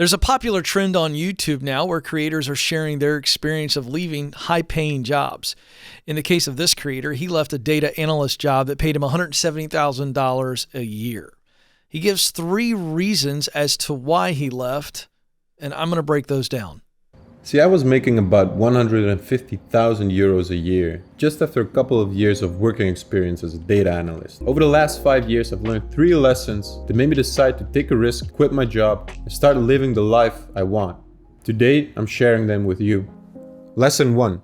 There's a popular trend on YouTube now where creators are sharing their experience of leaving high-paying jobs. In the case of this creator, he left a data analyst job that paid him $170,000 a year. He gives 3 reasons as to why he left, and I'm going to break those down. See, I was making about 150,000 euros a year just after a couple of years of working experience as a data analyst. Over the last 5 years, I've learned 3 lessons that made me decide to take a risk, quit my job, and start living the life I want. Today, I'm sharing them with you. Lesson 1.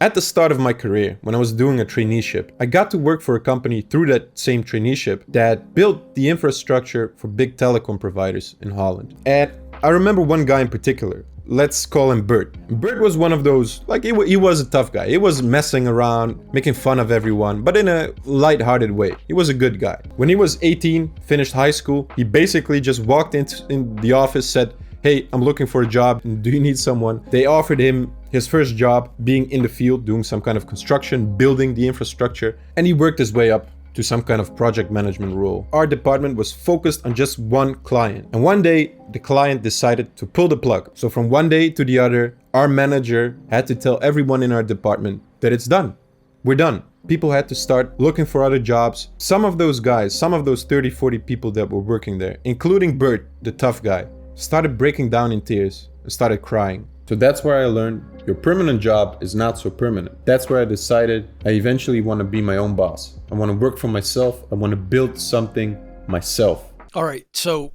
At the start of my career, when I was doing a traineeship, I got to work for a company through that same traineeship that built the infrastructure for big telecom providers in Holland. And I remember one guy in particular. Let's call him Bert. Bert was one of those, he was a tough guy. He was messing around, making fun of everyone, but in a light-hearted way. He was a good guy. When he was 18, finished high school, he basically just walked in the office, said, "Hey, I'm looking for a job. Do you need someone?" They offered him his first job being in the field, doing some kind of construction, building the infrastructure, and he worked his way up to some kind of project management role. Our department was focused on just one client. And one day, the client decided to pull the plug. So from one day to the other, our manager had to tell everyone in our department that it's done. We're done. People had to start looking for other jobs. Some of those guys, some of those 30, 40 people that were working there, including Bert, the tough guy, started breaking down in tears and started crying. So that's where I learned your permanent job is not so permanent. That's where I decided I eventually want to be my own boss. I want to work for myself. I want to build something myself. All right. So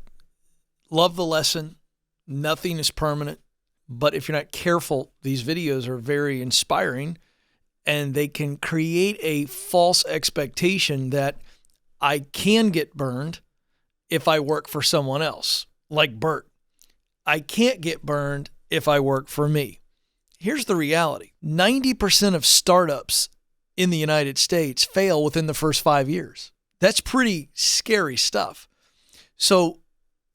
love the lesson. Nothing is permanent. But if you're not careful, these videos are very inspiring and they can create a false expectation that I can get burned if I work for someone else, like Bert. I can't get burned if I work for me. Here's the reality. 90% of startups in the United States fail within the first 5 years. That's pretty scary stuff. So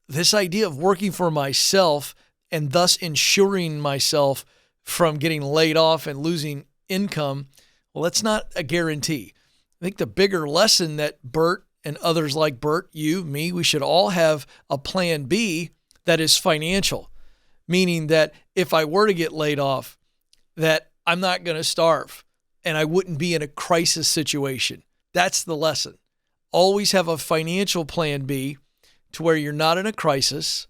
this idea of working for myself and thus ensuring myself from getting laid off and losing income, well, that's not a guarantee. I think the bigger lesson that Bert and others like Bert, you, me, we should all have a plan B that is financial. Meaning that if I were to get laid off, that I'm not going to starve and I wouldn't be in a crisis situation. That's the lesson. Always have a financial plan B to where you're not in a crisis,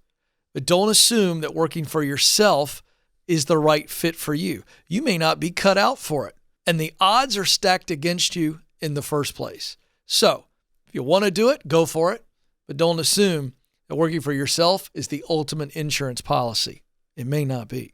but don't assume that working for yourself is the right fit for you. You may not be cut out for it, and the odds are stacked against you in the first place. So if you want to do it, go for it, but don't assume that working for yourself is the ultimate insurance policy. It may not be.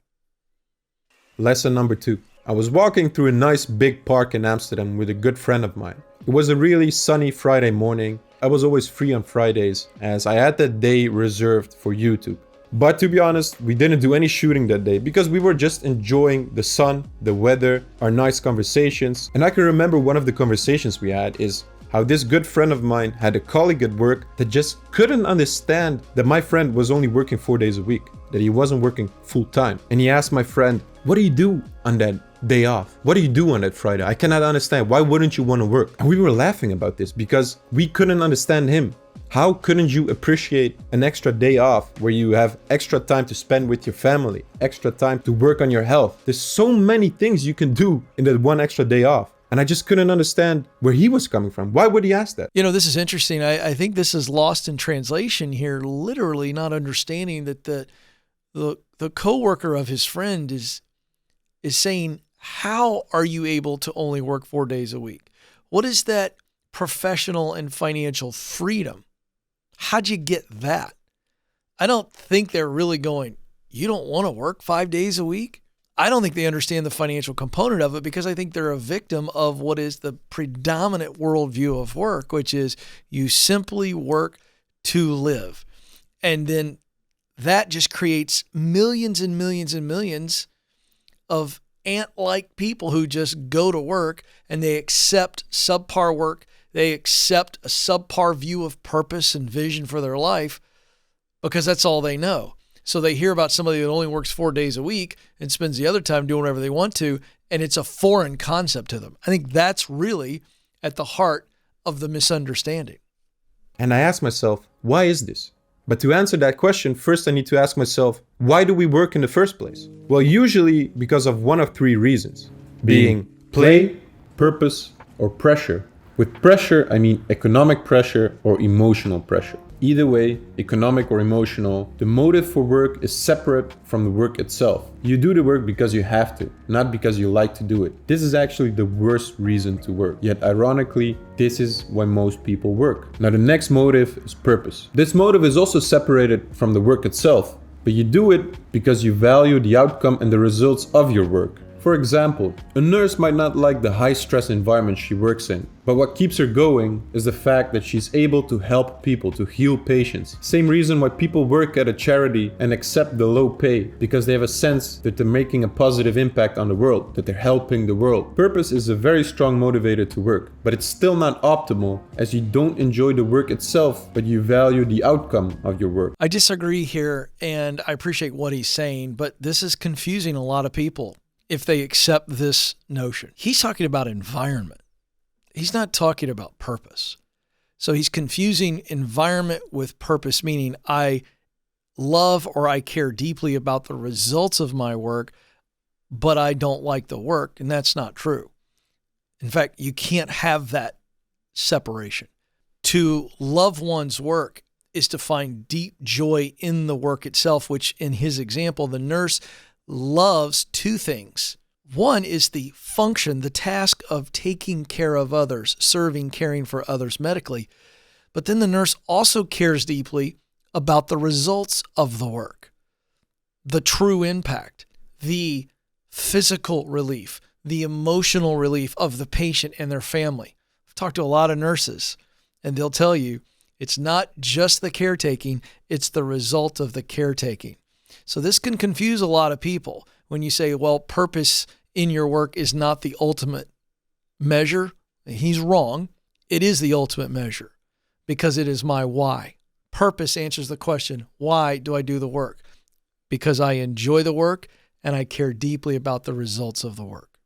Lesson number 2. I was walking through a nice big park in Amsterdam with a good friend of mine. It was a really sunny Friday morning. I was always free on Fridays as I had that day reserved for YouTube. But to be honest, we didn't do any shooting that day because we were just enjoying the sun, the weather, our nice conversations. And I can remember one of the conversations we had is how this good friend of mine had a colleague at work that just couldn't understand that my friend was only working 4 days a week, that he wasn't working full time. And he asked my friend, "What do you do on that day off? What do you do on that Friday? I cannot understand. Why wouldn't you want to work?" And we were laughing about this because we couldn't understand him. How couldn't you appreciate an extra day off where you have extra time to spend with your family, extra time to work on your health? There's so many things you can do in that one extra day off. And I just couldn't understand where he was coming from. Why would he ask that? You know, this is interesting. I think this is lost in translation here, literally not understanding that the coworker of his friend is saying, how are you able to only work 4 days a week? What is that professional and financial freedom? How'd you get that? I don't think they're really going, you don't want to work 5 days a week? I don't think they understand the financial component of it because I think they're a victim of what is the predominant worldview of work, which is you simply work to live. And then that just creates millions and millions and millions of ant-like people who just go to work and they accept subpar work. They accept a subpar view of purpose and vision for their life because that's all they know. So they hear about somebody that only works 4 days a week and spends the other time doing whatever they want to, and it's a foreign concept to them. I think that's really at the heart of the misunderstanding. And I asked myself, why is this? But to answer that question, first I need to ask myself, why do we work in the first place? Well, usually because of one of three reasons, being play, purpose, or pressure. With pressure, I mean economic pressure or emotional pressure. Either way, economic or emotional, the motive for work is separate from the work itself. You do the work because you have to, not because you like to do it. This is actually the worst reason to work. Yet ironically, this is why most people work. Now the next motive is purpose. This motive is also separated from the work itself, but you do it because you value the outcome and the results of your work. For example, a nurse might not like the high-stress environment she works in, but what keeps her going is the fact that she's able to help people, to heal patients. Same reason why people work at a charity and accept the low pay, because they have a sense that they're making a positive impact on the world, that they're helping the world. Purpose is a very strong motivator to work, but it's still not optimal as you don't enjoy the work itself, but you value the outcome of your work. I disagree here, and I appreciate what he's saying, but this is confusing a lot of people if they accept this notion. He's talking about environment. He's not talking about purpose. So he's confusing environment with purpose, meaning I love or I care deeply about the results of my work, but I don't like the work, and that's not true. In fact, you can't have that separation. To love one's work is to find deep joy in the work itself, which in his example, the nurse loves two things. One is the function, the task of taking care of others, serving, caring for others medically. But then the nurse also cares deeply about the results of the work, the true impact, the physical relief, the emotional relief of the patient and their family. I've talked to a lot of nurses, and they'll tell you it's not just the caretaking, it's the result of the caretaking. So this can confuse a lot of people when you say, well, purpose in your work is not the ultimate measure. He's wrong. It is the ultimate measure because it is my why. Purpose answers the question, why do I do the work? Because I enjoy the work and I care deeply about the results of the work.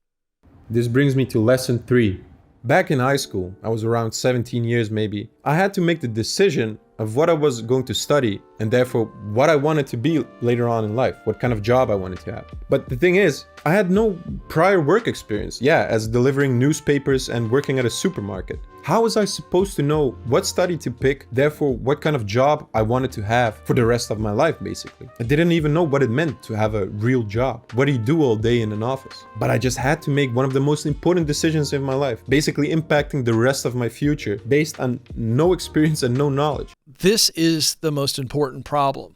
This brings me to lesson 3. Back in high school, I was around 17 years maybe, I had to make the decision of what I was going to study and therefore what I wanted to be later on in life, what kind of job I wanted to have. But the thing is, I had no prior work experience, as delivering newspapers and working at a supermarket. How was I supposed to know what study to pick, therefore what kind of job I wanted to have for the rest of my life, basically? I didn't even know what it meant to have a real job. What do you do all day in an office? But I just had to make one of the most important decisions in my life, basically impacting the rest of my future based on no experience and no knowledge. This is the most important problem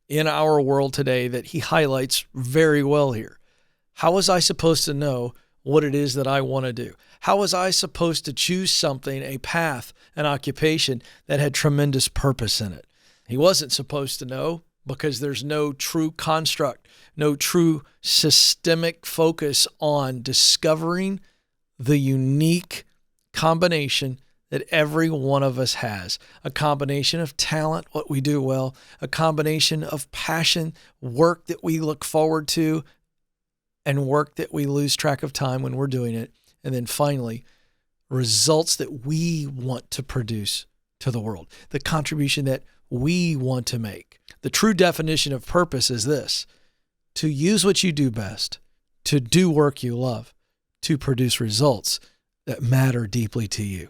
in our world today that he highlights very well here. How was I supposed to know what it is that I want to do? How was I supposed to choose something, a path, an occupation that had tremendous purpose in it? He wasn't supposed to know because there's no true construct, no true systemic focus on discovering the unique combination that every one of us has. A combination of talent, what we do well, a combination of passion, work that we look forward to, and work that we lose track of time when we're doing it. And then finally, results that we want to produce to the world, the contribution that we want to make. The true definition of purpose is this: to use what you do best, to do work you love, to produce results that matter deeply to you.